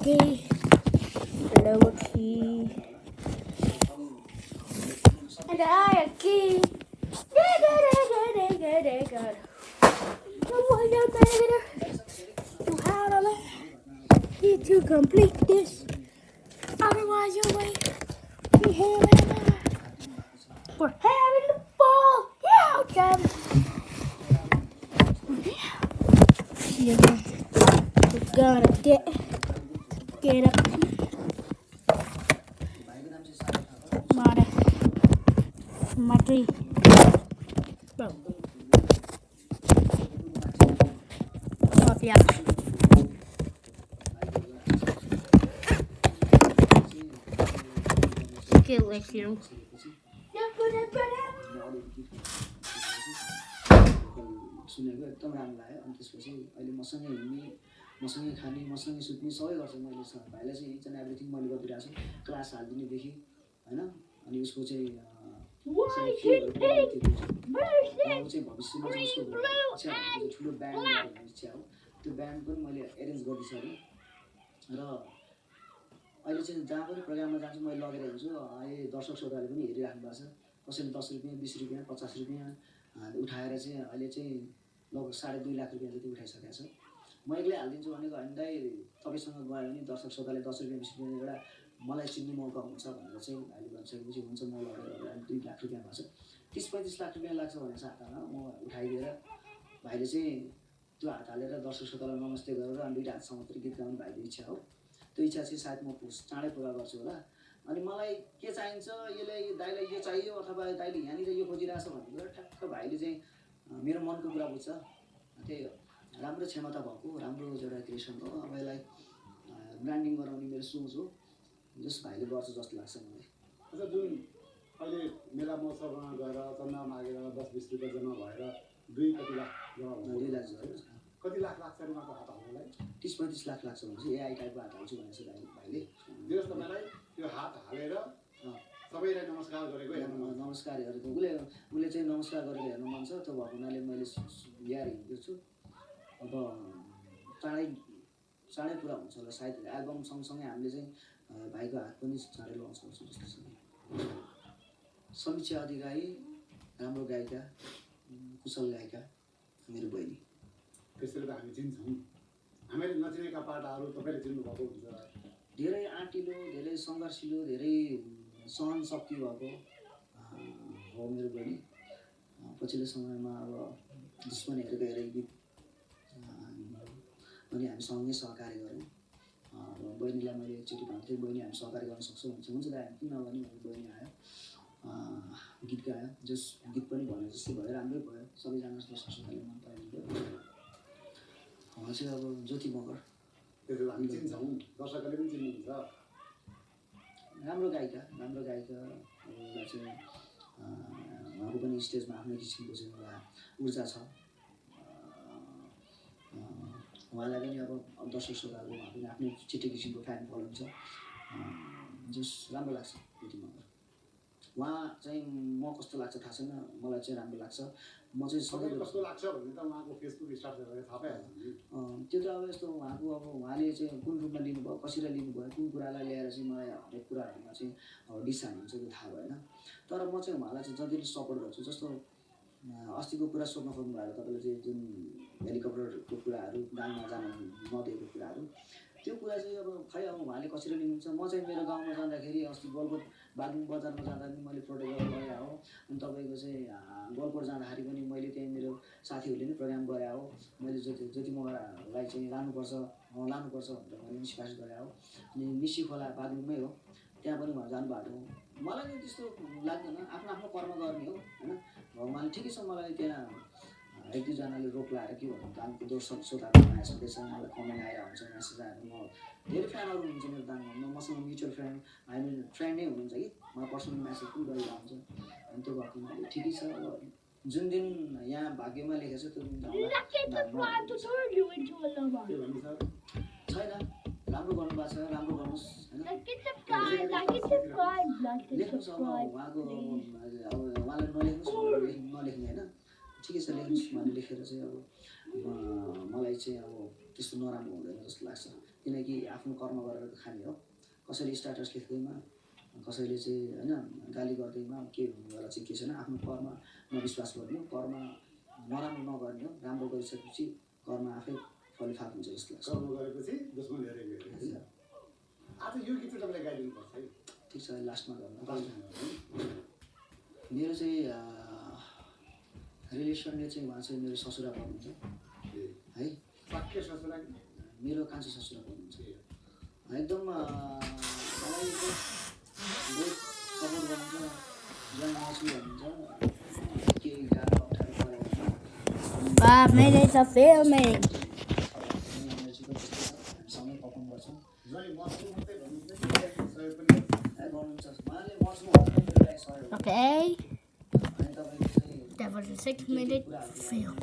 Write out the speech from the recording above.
key, lower key, and the higher key. You have to need to complete this, otherwise you wait. We're having the ball. Yeah, Jam. Yeah, we're gonna get up. My tree. Bro. Mafia. Kill you. सुनेको एकदम राम्रो लाग्यो अनि त्यसपछि अहिले मसँगै हिँड्ने मसँगै खाने मसँगै सुत्ने सबै गर्छ मैले भाइलाई चाहिँ इच एन्ड एभ्रिथिङ मैले गरिदिरहेको छु क्लास हालिदिनेदेखि होइन अनि उसको चाहिँ ऊ चाहिँ भविष्यमा चाहिँ उसको इच्छा भनेको ठुलो ब्यान्ड गर्ने इच्छा हो त्यो ब्यान्ड पनि मैले एरेन्ज गरिदिइसकेँ र अहिले चाहिँ जहाँ पनि प्रोग्राममा जान्छु मैले लगेर हिँड्छु अहिले दर्शक श्रोताले पनि हेरिराख्नु भएको छ कसैले 10 रुपियाँ 20 रुपियाँ 50 रुपियाँ उठाएर चाहिँ अहिले चाहिँ लगभग 2.5 लाख रुपियाँ जति उठाइसकेको छ म एक्लै हालिदिन्छु भनेको होइन दाइ तपाईँसँग गयो भने दर्शक श्रोताले 10 रुपियाँ 20 रुपियाँ एउटा मलाई चिन्ने मौका हुन्छ भनेर चाहिँ अहिले भनिसकेपछि हुन्छ म लगेर 2 लाख रुपियाँ भएको छ 30-35 लाख रुपियाँ लाग्छ भने साथमा म उठाइदिएर भाइले चाहिँ त्यो हात हालेर दर्शक श्रोतालाई नमस्ते गरेर अनि 2 हातसम्म मात्रै गीत गाउने भाइको इच्छा हो त्यो इच्छा चाहिँ सायद म चाँडै पुरा गर्छु होला अनि मलाई के चाहिन्छ यसले दाइलाई यो चाहियो अथवा दाइले यहाँनिर यो खोजिरहेछ भन्ने कुरा ठ्याक्क भाइले चाहिँ मेरो मनको कुरा बुझ्छ त्यही हो राम्रो क्षमता भएको राम्रो एउटा क्रिएसन हो अब यसलाई ब्रान्डिङ गराउने मेरो सोच हो जस भाइले गर्छ जस्तो लाग्छ मलाई अच्छा जुन अहिले मेला महोत्सवमा गएर चन्दा मागेर 10-20 रुपियाँ जम्मा भएर 2 कति लाख जम्मा भयो 2 लाख जम्मा कति लाख लाग्छ उहाँको हात हाल्नलाई 30-35 लाख लाग्छ भने चाहिँ एआई टाइपको हात हाल्छु भनेको छ भाइले दिनुहोस् तपाईँलाई त्यो हात हालेर सबैलाई नमस्कार गरेको नमस्कार गरेको उसले चाहिँ नमस्कार गरेर हेर्नु मन छ त्यो भएको हुनाले मैले ल्याएर हिँडेको छु अब चाँडै पुरा हुन्छ होला सायद एल्बम सँगसँगै हामीले चाहिँ भाइको हात पनि चाँडै लगाउँछ जस्तो छ समीक्षा अधिकारी राम्रो गायिका कुशल गायिका मेरो बहिनी त्यसरी त हामी चिन्छौँ हामीले नचिनेका पाटाहरू तपाईँले चिन्नुभएको हुन्छ धेरै आँटिलो धेरै सङ्घर्षिलो धेरै सहन शक्ति भएको हो मेरो बहिनी पछिल्लो समयमा अब दुश्मन हेरेको गीत अनि हामी सँगै सहकार्य गऱ्यौँ बहिनीलाई मैले एकचोटि भनेको थिएँ बहिनी हामी सहकार्य गर्न सक्छौँ भन्छ हुन्छ दाइ किन नगर्ने भनेर बहिनी आयो गीत गायो जस गीत पनि भने जस्तै भयो राम्रै भयो सबैजना दर्शक श्रोताले मन पराइदियो उहाँ चाहिँ अब ज्योति मगर त्यसो हामी चिन्छौँ दर्शकले पनि चिन्नुहुन्छ राम्रो गायिका उसलाई चाहिँ उहाँको पनि स्टेजमा आफ्नै किसिमको चाहिँ एउटा ऊर्जा छ उहाँलाई पनि अब दर्शक श्रोताहरू उहाँ पनि आफ्नै छिटो किसिमको फ्यान फलोइङ छ जस राम्रो लाग्छ ज्योति मगर उहाँ चाहिँ म कस्तो लाग्छ थाहा छैन मलाई चाहिँ राम्रो लाग्छ म चाहिँ सधैँ कस्तो लाग्छ भने त उहाँको फेसबुक स्टाटसहरू थाहा पाइहाल्छ नि त्यो त अब यस्तो उहाँको अब उहाँले चाहिँ कुन रूपमा लिनुभयो कसरी लिनुभयो कुन कुरालाई ल्याएर चाहिँ मलाई हरेक कुराहरूमा चाहिँ डिस हाल्नुहुन्छ त्यो थाहा भएन तर म चाहिँ उहाँलाई चाहिँ जतिले सपोर्ट गर्छु जस्तो अस्तिको कुरा सोध्न खोज्नु भएको तपाईँले चाहिँ जुन हेलिकप्टरको कुराहरू दाङमा जान नदिएको कुराहरू त्यो कुरा चाहिँ अब खै अब उहाँले कसरी लिनुहुन्छ म चाहिँ मेरो गाउँमा जाँदाखेरि अस्ति गलकोट बागलुङ बजारमा जाँदा पनि मैले प्रोटेक्ट गरेर हो अनि तपाईँको चाहिँ गलकोट जाँदाखेरि पनि मैले त्यही मेरो साथीहरूले नै प्रोग्राम गरे हो मैले ज्योति मगरलाई चाहिँ लानुपर्छ भनेर मैले सिफारिस गरे हो अनि निसी खोला बागलुङमै हो त्यहाँ पनि उहाँ जानुभएको हो मलाई चाहिँ त्यस्तो लाग्दैन आफ्नो आफ्नो कर्म गर्ने हो होइन भगवान्ले ठिकै छ मलाई त्यहाँ 1-2जनाले रोक लाएर के भन्नु दाङको दर्शक श्रोताहरू माया छँदैछ मलाई कमेन्ट आएर हुन्छ मेसेज आएर म धेरै फ्यानहरू हुनुहुन्छ मेरो दाङमा मसँग म्युचुअल फ्रेन्ड हामी फ्रेन्डै हुनुहुन्छ कि मलाई पर्सनल मेसेज पनि गरिरहेको हुन्छ अनि त्यो भएको हुनाले ठिकै छ अब जुन दिन यहाँ भाग्यमा लेखेको छ त्यो दिन छैन राम्रो गर्नुभएको छ राम्रो गर्नुहोस् होइन लेख्नुहोस् अब उहाँको अब उहाँलाई नलेख्नुहोस् नलेख्ने होइन ठिकै छ लेख्नुहोस् उहाँले लेखेर चाहिँ अब मलाई चाहिँ अब त्यस्तो नराम्रो हुँदैन जस्तो लाग्छ किनकि आफ्नो कर्म गरेर त खाने हो। कसैले स्ट्याटस लेख्दैमा, कसैले चाहिँ होइन गाली गर्दैमा के हुनेवाला चाहिँ के छैन। आफ्नो कर्ममा विश्वास गर्ने हो, कर्म नराम्रो नगर्ने हो। राम्रो गरिसकेपछि कर्म आफै फलिफाप हुन्छ जस्तो लाग्छ। कर्म गरेपछि दुश्मन धेरै भेट्छ। आज यो गीत चाहिँ तपाईँले गाइदिनुपर्छ है। ठिक छ, लास्टमा गर्नु। लास्टमा मेरो चाहिँ रिलेसनले चाहिँ उहाँ चाहिँ मेरो ससुरा पर्नुहुन्छ है। वाक्य ससुरा मेरो कान्छो ससुरा पर्नुहुन्छ। एकदम मलाई चाहिँ बहुत सपोर्ट गर्नुहुन्छ। जहाँ आउँछु भन्नुहुन्छ, केही गाह्रो अप्ठ्यारो पऱ्यो भने 5 minutes of filming. सँगै पर्फर्म गर्छौँ। जहिले मसरु मात्रै भन्नुहुन्छ कि सहयोग पनि गर्छ? गर्नुहुन्छ उहाँले मर्नु हस्बेन्डलाई सहयोग Okay, अनि तपाईँले चाहिँ that was a 6-minute film.